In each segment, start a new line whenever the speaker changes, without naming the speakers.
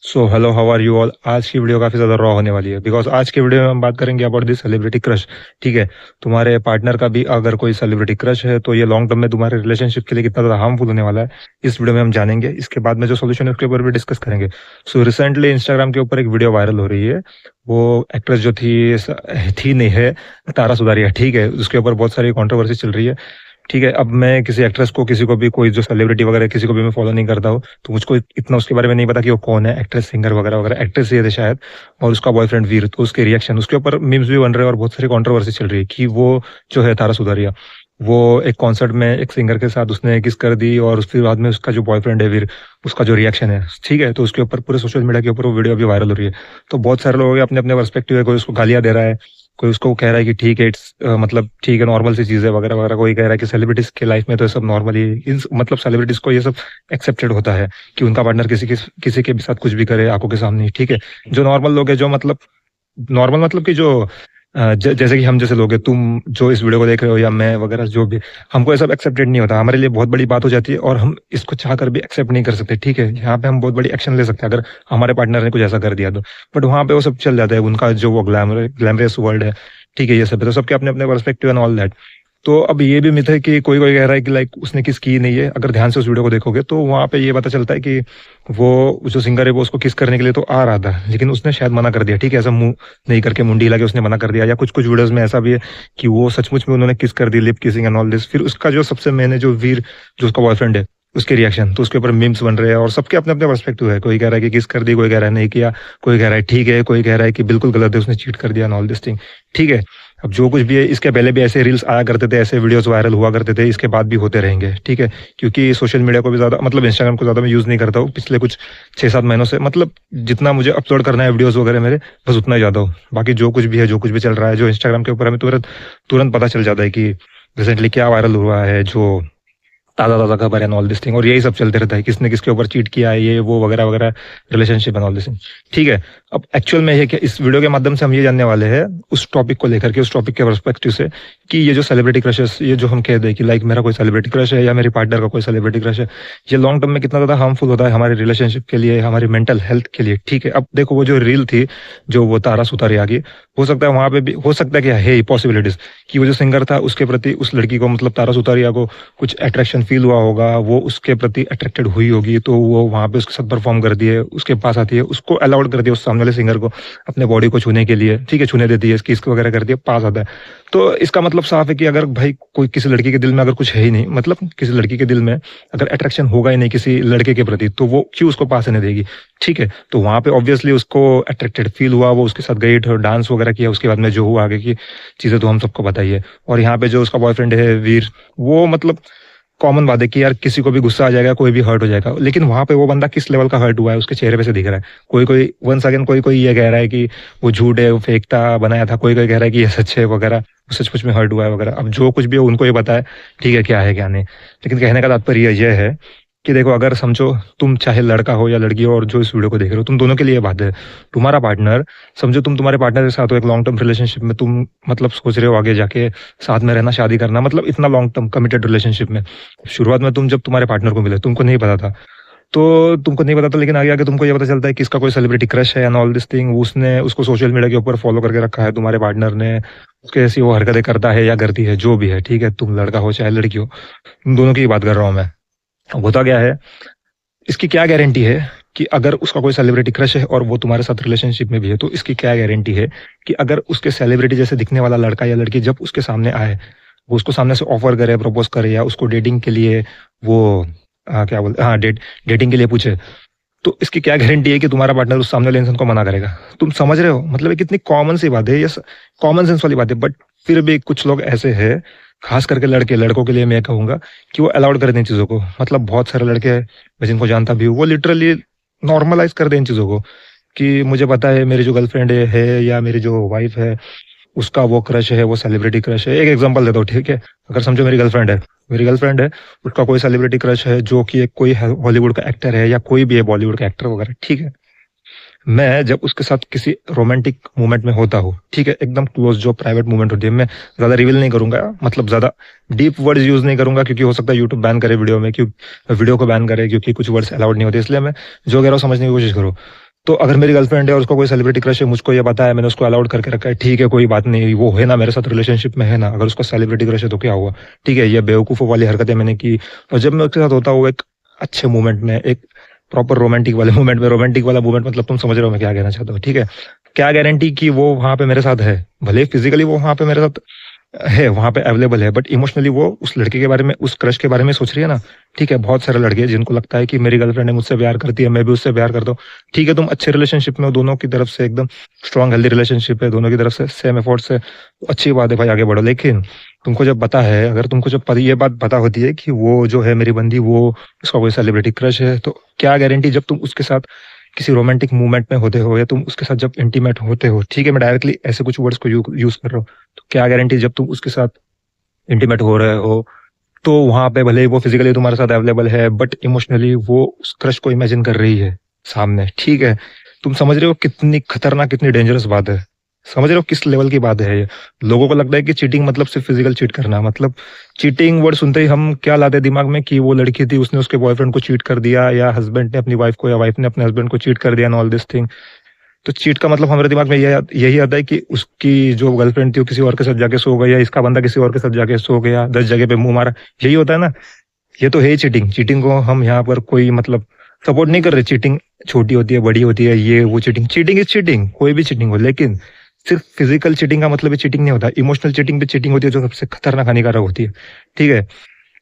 So hello, how are you all. आज की video काफ़ी ज़्यादा रॉ होने वाली है बिकॉज आज की वीडियो में हम बात करेंगे अबाउट दिस सेलिब्रिटी क्रश। ठीक है। तुम्हारे पार्टनर का भी अगर कोई सेलिब्रिटी क्रश है तो ये लॉन्ग टर्म में तुम्हारे रिलेशनशिप के लिए कितना ज़्यादा हार्मफुल होने वाला है, इस वीडियो में हम जानेंगे। इसके बाद में जो सोल्यूशन है उसके ऊपर भी डिस्कस करेंगे। सो रिसेंटली इंस्टाग्राम के ऊपर एक वीडियो वायरल हो रही है। वो एक्ट्रेस जो थी नहीं है, तारा सुतारिया। ठीक है, उसके ऊपर बहुत सारी कंट्रोवर्सी चल रही है। ठीक है, अब मैं किसी एक्ट्रेस को, किसी को भी, कोई जो सेलिब्रिटी वगैरह किसी को भी मैं फॉलो नहीं करता हूँ, तो मुझको इतना उसके बारे में नहीं पता कि वो कौन है, एक्ट्रेस, सिंगर वगैरह वगैरह। एक्ट्रेस ही है शायद। और उसका बॉयफ्रेंड वीर, तो उसके रिएक्शन, उसके ऊपर मीम्स भी बन रहे हैं और बहुत सारी कंट्रोवर्सी चल रही है कि वो जो है तारा सुतारिया, वो एक कॉन्सर्ट में एक सिंगर के साथ उसने किस कर दी और उसके बाद में उसका जो बॉयफ्रेंड है वीर, उसका जो रिएक्शन है। ठीक है, तो उसके ऊपर पूरे सोशल मीडिया के ऊपर वो वीडियो अभी वायरल हो रही है। तो बहुत सारे लोग अपने अपने पर्सपेक्टिव है, कोई उसको गालियां दे रहा है, कोई उसको कह रहा है कि ठीक है, इट्स मतलब ठीक है, नॉर्मल सी चीज़ है वगैरह वगैरह। कोई कह रहा है कि सेलिब्रिटीज के लाइफ में तो ये सब नॉर्मली, इन मतलब सेलिब्रिटीज को ये सब एक्सेप्टेड होता है कि उनका पार्टनर किसी के भी साथ कुछ भी करे आंखों के सामने ही। ठीक है। जो नॉर्मल लोग हैं, जो मतलब नॉर्मल मतलब कि जो जैसे कि हम जैसे लोग हैं, तुम जो इस वीडियो को देख रहे हो या मैं वगैरह जो भी, हमको ये सब एक्सेप्टेड नहीं होता। हमारे लिए बहुत बड़ी बात हो जाती है और हम इसको चाह कर भी एक्सेप्ट नहीं कर सकते। ठीक है, यहाँ पे हम बहुत बड़ी एक्शन ले सकते हैं अगर हमारे पार्टनर ने कुछ ऐसा कर दिया तो। बट वहाँ पे वो सब चल जाता है, उनका जो वो ग्लैमरस वर्ल्ड है। ठीक है, ये सब है, तो सबके अपने अपने पर्सपेक्टिव एंड ऑल दैट। तो अब ये भी मिथ है कि कोई कोई कह रहा है कि लाइक उसने किस की नहीं है। अगर ध्यान से उस वीडियो को देखोगे तो वहां पे ये पता चलता है कि वो जो सिंगर है वो उसको किस करने के लिए तो आ रहा था, लेकिन उसने शायद मना कर दिया। ठीक है, ऐसा मुंह नहीं करके, मुंडी हिला के उसने मना कर दिया। या कुछ कुछ वीडियोस में ऐसा भी है कि वो सचमुच में उन्होंने किस कर दी, lip kissing and all this. फिर उसका जो सबसे मेन है, जो वीर, जो उसका बॉयफ्रेंड है, उसके रिएक्शन, तो उसके ऊपर मीम्स बन रहे हैं और सबके अपने अपने पर्सपेक्टिव है। कोई कह रहा है कि किस कर दी, कोई कह रहा है नहीं किया, कोई कह रहा है ठीक है, कोई कह रहा है कि बिल्कुल गलत है, उसने चीट कर दिया एंड ऑल दिस थिंग। ठीक है। अब जो कुछ भी है, इसके पहले भी ऐसे रील्स आया करते थे, ऐसे वीडियोस वायरल हुआ करते थे, इसके बाद भी होते रहेंगे। ठीक है, क्योंकि सोशल मीडिया को भी ज़्यादा, मतलब इंस्टाग्राम को ज़्यादा मैं यूज़ नहीं करता हूँ पिछले कुछ 6-7 महीनों से। मतलब जितना मुझे अपलोड करना है वीडियोस वगैरह मेरे, बस उतना ही ज़्यादा हो। बाकी जो कुछ भी है, जो कुछ भी चल रहा है, जो इंस्टाग्राम के ऊपर हमें तुरंत तुरंत पता चल जाता है कि रिसेंटली क्या वायरल हुआ है, जो ताज़ा ताज़ा खबर है ऑल दिस थिंग। और यही सब चलते रहता है, किसने किसके ऊपर चीट किया है, ये वो वगैरह वगैरह, relationship and all this thing. ठीक है। अब एक्चुअल में ये क्या, इस वीडियो के माध्यम से हम ये जानने वाले हैं उस टॉपिक को लेकर के, उस टॉपिक के पर्सपेक्टिव से, कि ये जो सेलिब्रिटी क्रशेस, ये जो हम कह दें कि लाइक मेरा कोई सेलिब्रिटी क्रश है या मेरी पार्टनर का कोई सेलिब्रिटी क्रश है, ये लॉन्ग टर्म में कितना ज़्यादा हार्मफुल होता है हमारे रिलेशनशिप के लिए, हमारी मेंटल हेल्थ के लिए। ठीक है। अब देखो, वो जो रील थी, जो वो तारा सुतारिया की, हो सकता है वहां पे भी, हो सकता है कि है पॉसिबिलिटीज कि वो जो सिंगर था उसके प्रति, उस लड़की को, मतलब तारा सुतारिया को कुछ अट्रैक्शन फील हुआ होगा, वो उसके प्रति अट्रैक्टेड हुई होगी, तो वो वहां पे उसके साथ परफॉर्म करती है, उसके पास आती है, उसको अलाउड कर दिया उस सामने वाले सिंगर को अपने बॉडी को छूने के लिए। ठीक है, छूने देती है, किस वगैरह करती है, पास आता है। तो इसका मतलब साफ है कि अगर भाई कोई, किसी लड़की के दिल में अगर कुछ है ही नहीं, मतलब किसी लड़की के दिल में अगर अट्रैक्शन होगा ही नहीं किसी लड़के के प्रति, तो वो क्यों उसको पास आने देगी। ठीक है, तो वहां पे ऑब्वियसली उसको अट्रैक्टेड फील हुआ, वो उसके साथ गई, डांस वगैरह किया, उसके बाद में जो हुआ आगे की चीजें तो हम सबको बताइए। और यहाँ पे जो उसका बॉयफ्रेंड है वीर, वो मतलब कॉमन बात है कि यार किसी को भी गुस्सा आ जाएगा, कोई भी हर्ट हो जाएगा, लेकिन वहां पे वो बंदा किस लेवल का हर्ट हुआ है उसके चेहरे पे से दिख रहा है। कोई कोई वंस अगेन, कोई कोई ये कह रहा है कि वो झूठ है, वो फेंकता बनाया था, कोई कोई कह रहा है कि ये सच है वगैरह, सचमुच में हर्ट हुआ है वगैरह। अब जो कुछ भी हो उनको ये पता है, ठीक है, क्या है क्या नहीं। लेकिन कहने का तात्पर्य यह है कि देखो, अगर समझो तुम चाहे लड़का हो या लड़की हो, और जो इस वीडियो को देख रहे हो, तुम दोनों के लिए ये बात है। तुम्हारा पार्टनर, समझो तुम तुम्हारे पार्टनर के साथ हो एक लॉन्ग टर्म रिलेशनशिप में, तुम मतलब सोच रहे हो आगे जाके साथ में रहना, शादी करना, मतलब इतना लॉन्ग टर्म कमिटेड रिलेशनशिप में। शुरुआत में तुम जब तुम्हारे पार्टनर को मिले, तुमको नहीं पता था, तो तुमको नहीं पता था, लेकिन आगे आगे तुमको ये पता चलता है कि इसका कोई सेलिब्रिटी क्रश है एंड ऑल दिस थिंग, उसने उसको सोशल मीडिया के ऊपर फॉलो करके रखा है तुम्हारे पार्टनर ने, उसके ऐसी वो हरकतें करता है या करती है, जो भी है। ठीक है, तुम लड़का हो चाहे लड़की हो, तुम दोनों की बात कर रहा हूँ मैं। अब होता क्या है, इसकी क्या गारंटी है कि अगर उसका कोई सेलिब्रिटी क्रश है और वो तुम्हारे साथ रिलेशनशिप में भी है, तो इसकी क्या गारंटी है कि अगर उसके सेलिब्रिटी जैसे दिखने वाला लड़का या लड़की जब उसके सामने आए, वो उसको सामने से ऑफर करे, प्रपोज करे, या उसको डेटिंग के लिए वो क्या बोलते, हाँ, डेटिंग के लिए पूछे, तो इसकी क्या गारंटी है कि तुम्हारा पार्टनर उस सामने वाले इंसान को मना करेगा। तुम समझ रहे हो, मतलब ये कितनी कॉमन सी बात है, ये कॉमन सेंस वाली बात है। बट फिर भी कुछ लोग ऐसे हैं, खास करके लड़के, लड़कों के लिए मैं कहूंगा कि वो अलाउड कर दें चीज़ों को। मतलब बहुत सारे लड़के हैं, मैं जिनको जानता भी हूँ, वो लिटरली नॉर्मलाइज कर दें इन चीज़ों को कि मुझे पता है मेरी जो गर्लफ्रेंड है या मेरी जो वाइफ है, उसका वो क्रश है, वो सेलिब्रिटी क्रश है। एक एग्जांपल देता हूँ, ठीक है। अगर समझो मेरी गर्लफ्रेंड है, उसका कोई सेलिब्रिटी क्रश है, जो कि एक कोई हॉलीवुड का एक्टर है या कोई भी है बॉलीवुड का एक्टर वगैरह। ठीक है, मैं जब उसके साथ किसी रोमांटिक मोमेंट में होता हूँ, ठीक है, एकदम क्लोज जो प्राइवेट मोमेंट होती है, मैं ज्यादा रिवील नहीं करूंगा, मतलब ज्यादा डीप वर्ड्स यूज नहीं करूंगा, क्योंकि हो सकता है यूट्यूब बैन करे वीडियो में, क्यों वीडियो को बैन करे, क्योंकि कुछ वर्ड्स अलाउड नहीं होते। इसलिए मैं जो कह रहा हूँ समझने की कोशिश करो। तो अगर मेरी गर्लफ्रेंड है और उसको कोई सेलिब्रिटी क्रश है, मुझको ये पता है, मैंने उसको अलाउड करके रखा है, ठीक है कोई बात नहीं, वो है ना मेरे साथ रिलेशनशिप में है ना, अगर उसको सेलिब्रिटी क्रश है तो क्या हुआ, ठीक है, ये बेवकूफ़ों वाली हरकतें मैंने की। और जब मैं उसके साथ होता हूँ एक अच्छे मोमेंट में, एक प्रॉपर रोमांटिक वाले मोमेंट में, रोमांटिक वाला मोमेंट मतलब तुम समझ रहे हो मैं क्या कहना चाहता हूँ, ठीक है। क्या गारंटी कि वो वहां पे मेरे साथ है, भले फिजिकली वो वहां पे मेरे साथ है, वहां पे अवेलेबल है, बट इमोशनली वो उस लड़के के बारे में, उस क्रश के बारे में सोच रही है ना। ठीक है, बहुत सारे लड़के हैं जिनको लगता है कि मेरी गर्लफ्रेंड है, मुझसे प्यार करती है, मैं भी उससे प्यार करता हूँ। ठीक है, तुम अच्छे रिलेशनशिप में हो, दोनों की तरफ से एकदम स्ट्रॉन्ग हेल्दी रिलेशनशिप है, दोनों की तरफ से सेम एफर्ट से, तो अच्छी बात है भाई, आगे बढ़ो। लेकिन तुमको जब पता है, अगर तुमको जब ये बात पता होती है कि वो जो है मेरी बंदी, वो उसका कोई सेलिब्रिटी क्रश है, तो क्या गारंटी जब तुम उसके साथ किसी रोमांटिक मूवमेंट में होते हो, या तुम उसके साथ जब इंटीमेट होते हो, ठीक है, मैं डायरेक्टली ऐसे कुछ वर्ड्स को यूज कर रहा हूँ, तो क्या गारंटी जब तुम उसके साथ इंटीमेट हो रहे हो, तो वहां पे भले ही वो फिजिकली तुम्हारे साथ अवेलेबल है, बट इमोशनली वो उस क्रश को इमेजिन कर रही है सामने, ठीक है। तुम समझ रहे हो कितनी खतरनाक, कितनी डेंजरस बात है, समझ रहे हो किस लेवल की बात है ये। लोगों को लगता है कि चीटिंग मतलब सिर्फ फिजिकल चीट करना, मतलब चीटिंग वर्ड सुनते ही हम क्या लाते हैं दिमाग में कि वो लड़की थी, उसने उसके बॉयफ्रेंड को चीट कर दिया, या हस्बैंड ने अपनी वाइफ को, या वाइफ ने अपने हस्बैंड को चीट कर दिया, एंड ऑल दिस थिंग। तो चीट का मतलब हमारे दिमाग में यही आता है कि उसकी जो गर्लफ्रेंड थी वो किसी और के साथ जाके सो गई, या इसका बंदा किसी और के साथ जाके सो गया, 10 जगह पे मुंह मारा, यही होता है ना। ये तो है ही चीटिंग। चीटिंग को हम यहाँ पर कोई मतलब सपोर्ट नहीं कर रहे। चीटिंग छोटी होती है, बड़ी होती है, ये वो चीटिंग, चीटिंग इज चीटिंग, कोई भी चीटिंग हो, लेकिन सिर्फ फिजिकल चीटिंग का मतलब चीटिंग नहीं होता। इमोशनल चीटिंग भी चीटिंग होती है, जो सबसे खतरनाक हानिकारक होती है, ठीक है।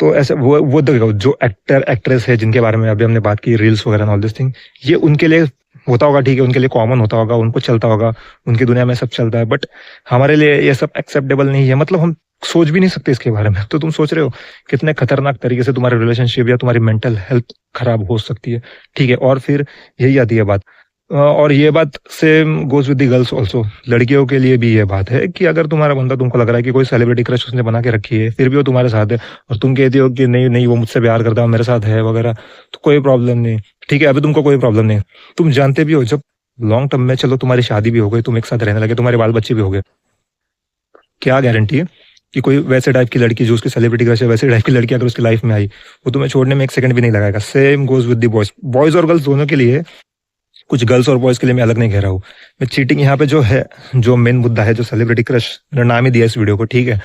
तो ऐसे वो देखो, जो एक्टर एक्ट्रेस है जिनके बारे में अभी हमने बात की, रील्स वगैरह ऑल दिस थिंग, ये उनके लिए होता होगा, ठीक है, उनके लिए कॉमन होता होगा, उनको चलता होगा, उनकी दुनिया में सब चलता है, बट हमारे लिए ये सब एक्सेप्टेबल नहीं है, मतलब हम सोच भी नहीं सकते इसके बारे में। तो तुम सोच रहे हो कितने खतरनाक तरीके से तुम्हारे रिलेशनशिप या तुम्हारी मेंटल हेल्थ खराब हो सकती है, ठीक है। और फिर यही आती है बात, और ये बात same goes with the girls also, लड़कियों के लिए भी ये बात है कि अगर तुम्हारा बंदा, तुमको लग रहा है कि कोई सेलिब्रिटी क्रश उसने बना के रखी है, फिर भी वो तुम्हारे साथ है, और तुम कहती हो कि नहीं नहीं वो मुझसे प्यार करता है, मेरे साथ है वगैरह, तो कोई प्रॉब्लम नहीं, ठीक है, अभी तुमको कोई प्रॉब्लम नहीं। तुम जानते भी हो जब लॉन्ग टर्म में, चलो तुम्हारी शादी भी हो गई, तुम एक साथ रहने लगे, तुम्हारे बाल बच्चे भी हो गए, क्या गारंटी है कि कोई वैसे टाइप की लड़की जो उसकी सेलिब्रिटी क्रश है, वैसे टाइप की लड़की अगर उसकी लाइफ में आई, वो तुम्हें छोड़ने में एक सेकंड भी नहीं लगाएगा। Same goes with the boys, boys और गर्ल्स दोनों के लिए, कुछ गर्ल्स और बॉयज के लिए मैं अलग नहीं कह रहा हूँ। मैं चीटिंग यहाँ पे जो है, जो मेन मुद्दा है, जो सेलिब्रिटी क्रश, मैंने नाम ही दिया इस वीडियो को, ठीक है,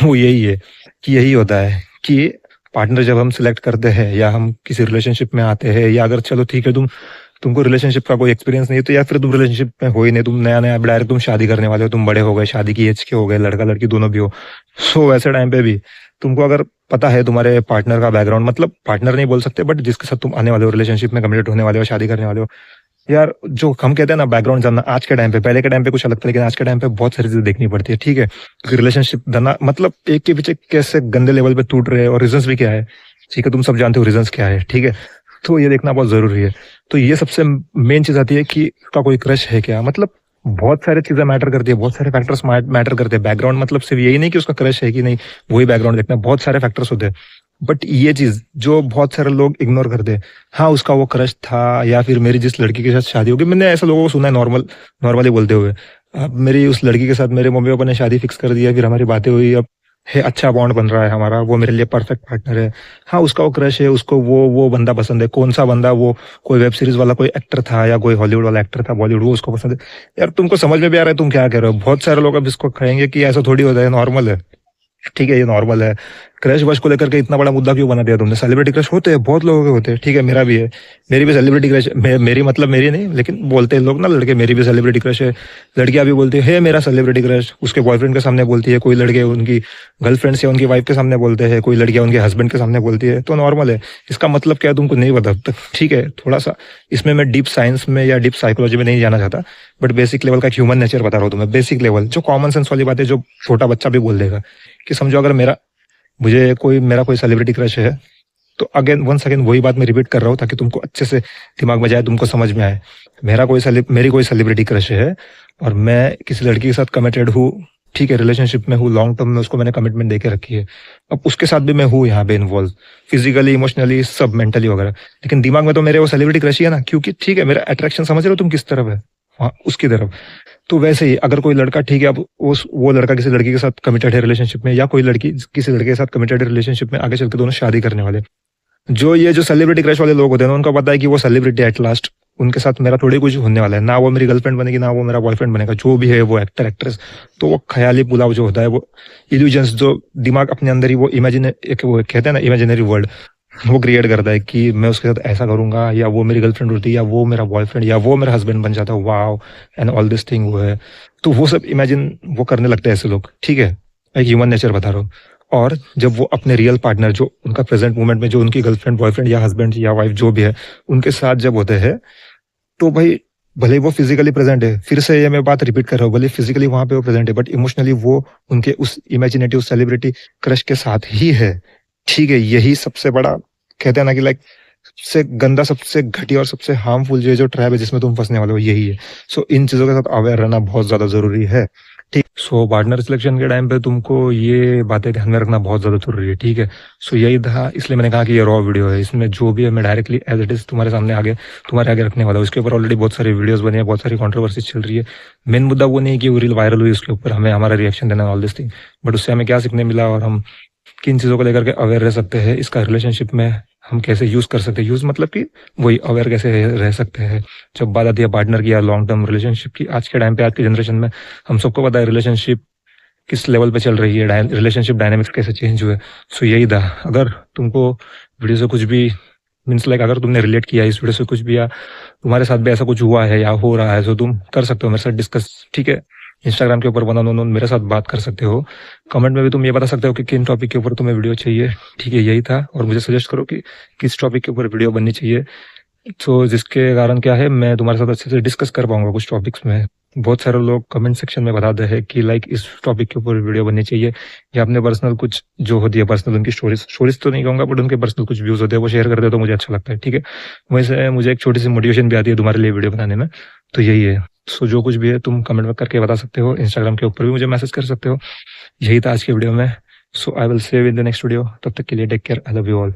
वो यही है कि यही होता है कि पार्टनर जब हम सिलेक्ट करते हैं, या हम किसी रिलेशनशिप में आते हैं, या अगर चलो ठीक है तुमको रिलेशनशिप का कोई एक्सपीरियंस नहीं है, तो या फिर तुम रिलेशनशिप में हो ही नहीं, तुम नया नया डायरेक्ट तुम शादी करने वाले हो, तुम बड़े हो गए, शादी की एज के हो गए, लड़का लड़की दोनों भी हो, सो वैसे टाइम पे भी तुमको अगर पता है तुम्हारे पार्टनर का बैकग्राउंड, मतलब पार्टनर नहीं बोल सकते, बट जिसके साथ तुम आने वाले हो, रिलेशनशिप में कमिटेड होने वाले हो, शादी करने वाले हो, यार जो हम कहते हैं ना बैकग्राउंड जानना, आज के टाइम पे, पहले के टाइम पे कुछ अलग था, लेकिन आज के टाइम पे बहुत सारी चीजें देखनी पड़ती है, ठीक है। क्योंकि रिलेशनशिप धना मतलब एक के पीछे कैसे गंदे लेवल पे टूट रहे हैं, और रीजंस भी क्या है, ठीक है, तुम सब जानते हो रीजंस क्या है, ठीक है। तो ये देखना बहुत जरूरी है। तो ये सबसे मेन चीज आती है कि उसका कोई क्रश है क्या, मतलब बहुत सारी चीजें मैटर करती है, बहुत सारे फैक्टर्स मैटर करते हैं। बैकग्राउंड मतलब सिर्फ यही नहीं कि उसका क्रश है कि नहीं, वही बैकग्राउंड देखना है, बहुत सारे फैक्टर्स होते हैं। बट ये चीज जो बहुत सारे लोग इग्नोर करते हैं, हाँ उसका वो क्रश था, या फिर मेरी जिस लड़की के साथ शादी होगी, मैंने ऐसे लोगों को सुना है नॉर्मली बोलते हुए, अब मेरी उस लड़की के साथ मेरे मम्मी पापा ने शादी फिक्स कर दिया, फिर हमारी बातें हुई, अब है अच्छा बॉन्ड बन रहा है हमारा, वो मेरे लिए परफेक्ट पार्टनर है। हाँ उसका वो क्रश है, उसको वो बंदा पसंद है, कौन सा बंदा, वो कोई वेब सीरीज वाला कोई एक्टर था, या कोई हॉलीवुड वाला एक्टर था, बॉलीवुड, वो उसको पसंद है। यार तुमको समझ में भी आ रहा है तुम क्या कह रहे हो। बहुत सारे लोग अब इसको कहेंगे कि ऐसा थोड़ी होता है, नॉर्मल है, ठीक है, ये नॉर्मल है। क्रश वश को लेकर के इतना बड़ा मुद्दा क्यों बना दिया तुमने। सेलिब्रिटी क्रश होते हैं, बहुत लोगों के होते हैं, ठीक है, मेरा भी है, मेरी भी सेलिब्रिटी क्रश, मेरी मतलब मेरी नहीं, लेकिन बोलते हैं लोग ना लड़के, मेरी भी सेलिब्रिटी क्रश है। लड़कियां भी बोलती है मेरा सेलिब्रिटी क्रश, उसके बॉयफ्रेंड के सामने बोलती है, कोई लड़के उनकी गर्लफ्रेंड्स या उनकी वाइफ के सामने बोलते हैं, कोई लड़कियां उनके हस्बैंड के सामने बोलती है, तो नॉर्मल है। इसका मतलब क्या है तुमको नहीं पता तक, ठीक है। थोड़ा सा इसमें मैं डीप साइंस में या डीप साइकोलॉजी में नहीं जाना चाहता, बट बेसिक लेवल का ह्यूमन नेचर बता रहा हूँ तुम्हें, बेसिक लेवल जो कॉमन सेंस वाली बात है, जो छोटा बच्चा भी बोल देगा। कि समझो अगर मेरा कोई सेलिब्रिटी क्रश है, तो अगेन वंस अगेन वही बात मैं रिपीट कर रहा हूँ ताकि तुमको अच्छे से दिमाग में जाए, तुमको समझ में आए। मेरी कोई सेलिब्रिटी क्रश है, और मैं किसी लड़की के साथ कमिटेड हूँ, ठीक है, रिलेशनशिप में हूँ, लॉन्ग टर्म में उसको मैंने कमिटमेंट देके रखी है। अब उसके साथ भी मैं हूँ यहाँ पे इन्वॉल्व, फिजिकली, इमोशनली, सब मेंटली वगैरह, लेकिन दिमाग में तो मेरे वो सेलिब्रिटी क्रश ही है ना, क्योंकि ठीक है मेरा अट्रैक्शन, समझ रहे हो तुम किस तरफ है, हाँ उसकी तरफ। तो वैसे ही अगर कोई लड़का, ठीक है, अब वो लड़का किसी लड़की के साथ कमिटेड है रिलेशनशिप में, या कोई लड़की किसी लड़के के साथ कमिटेड है रिलेशनशिप में, आगे चल के दोनों शादी करने वाले, जो ये जो सेलिब्रिटी क्रश वाले लोग होते हैं ना, उनको पता है कि वो सेलिब्रिटी एट लास्ट उनके साथ मेरा थोड़ी कुछ होने वाला है, ना वो मेरी गर्लफ्रेंड बनेगी ना वो मेरा बॉयफ्रेंड बनेगा, जो भी है वो एक्टर एक्ट्रेस। तो वो ख्याली पुलाव जो होता है, वो इल्यूजन्स जो दिमाग अपने अंदर ही वो इमेजिन, एक वो कहते हैं ना इमेजिनरी वर्ल्ड, वो क्रिएट करता है कि मैं उसके साथ ऐसा करूंगा, या वो मेरी गर्लफ्रेंड होती है, या वो मेरा बॉयफ्रेंड, या वो मेरा हस्बैंड बन जाता है, wow and all this thing वो है। तो वो सब इमेजिन वो करने लगते हैं ऐसे लोग, ठीक है, एक ह्यूमन नेचर बता रहा हूँ। और जब वो अपने रियल पार्टनर, जो उनका प्रेजेंट मोमेंट में जो उनकी गर्लफ्रेंड बॉयफ्रेंड या हस्बैंड या वाइफ जो भी है, उनके साथ जब होते हैं, तो भाई भले ही वो फिजिकली प्रेजेंट है, फिर से ये मैं बात रिपीट कर रहा हूँ, भले फिजिकली वहां पे वो प्रेजेंट है, बट इमोशनली वो उनके उस इमेजिनेटिव सेलिब्रिटी क्रश के साथ ही है, ठीक है। यही सबसे बड़ा, कहते हैं ना कि लाइक, सबसे गंदा, सबसे घटिया और सबसे हार्मफुल जो ट्रैप है जिसमें तुम फंसने वाले हो, यही है। सो इन चीजों के साथ अवेयर रहना बहुत ज्यादा जरूरी है, ठीक। सो पार्टनर सिलेक्शन के टाइम पे तुमको ये बातें ध्यान में रखना बहुत ज्यादा जरूरी है, ठीक है। सो यही था, इसलिए मैंने कहा कि ये रॉ वीडियो है, इसमें जो भी है मैं डायरेक्टली एज इट इज तुम्हारे सामने आगे, तुम्हारे आगे रखने वाला हूँ। उसके ऊपर ऑलरेडी बहुत सारी वीडियोस बनी है, बहुत सारी कंट्रोवर्सी चल रही है। मेन मुद्दा वो नहीं है कि वो रील वायरल हुई, उसके ऊपर हमें हमारा रिएक्शन देना, ऑल दिस थिंग, बट उससे हमें क्या सीखने मिला और हम किन चीज़ों को लेकर के अवेयर रह सकते हैं, इसका रिलेशनशिप में हम कैसे यूज कर सकते हैं, यूज मतलब कि वही अवेयर कैसे रह सकते हैं जब बात आती है पार्टनर की या लॉन्ग टर्म रिलेशनशिप की। आज के टाइम पे, आज की जनरेशन में हम सबको पता है रिलेशनशिप किस लेवल पे चल रही है, रिलेशनशिप डायनेमिक्स कैसे चेंज हुए। सो यही था, अगर तुमको वीडियो से कुछ भी मीन्स लाइक, अगर तुमने रिलेट किया इस वीडियो से कुछ भी, या तुम्हारे साथ भी ऐसा कुछ हुआ है या हो रहा है, तो तुम कर सकते हो मेरे साथ डिस्कस, ठीक है। इंस्टाग्राम के ऊपर वन ऑन वन मेरे साथ बात कर सकते हो। कमेंट में भी तुम ये बता सकते हो कि किन टॉपिक के ऊपर तुम्हें वीडियो चाहिए, ठीक है। यही था, और मुझे सजेस्ट करो कि किस टॉपिक के ऊपर वीडियो बननी चाहिए, तो जिसके कारण क्या है, मैं तुम्हारे साथ अच्छे से डिस्कस कर पाऊंगा कुछ टॉपिक्स में। बहुत सारे लोग कमेंट सेक्शन में बताते हैं कि लाइक इस टॉपिक के ऊपर वीडियो बननी चाहिए, या अपने पर्सनल कुछ जो होती है, पर्सनल उनकी स्टोरीज स्टोरीज तो नहीं कहूँगा, बट उनके पर्सनल कुछ व्यूज होते हैं वो शेयर करते हैं, तो मुझे अच्छा लगता है, ठीक है। वैसे मुझे एक छोटी सी मोटिवेशन भी आती है तुम्हारे लिए वीडियो बनाने में, तो यही है। सो जो कुछ भी है तुम कमेंट में करके बता सकते हो, इंस्टाग्राम के ऊपर भी मुझे मैसेज कर सकते हो। यही था आज की वीडियो में। So I will see you in the next video, तब तक के लिए take care, I love you all.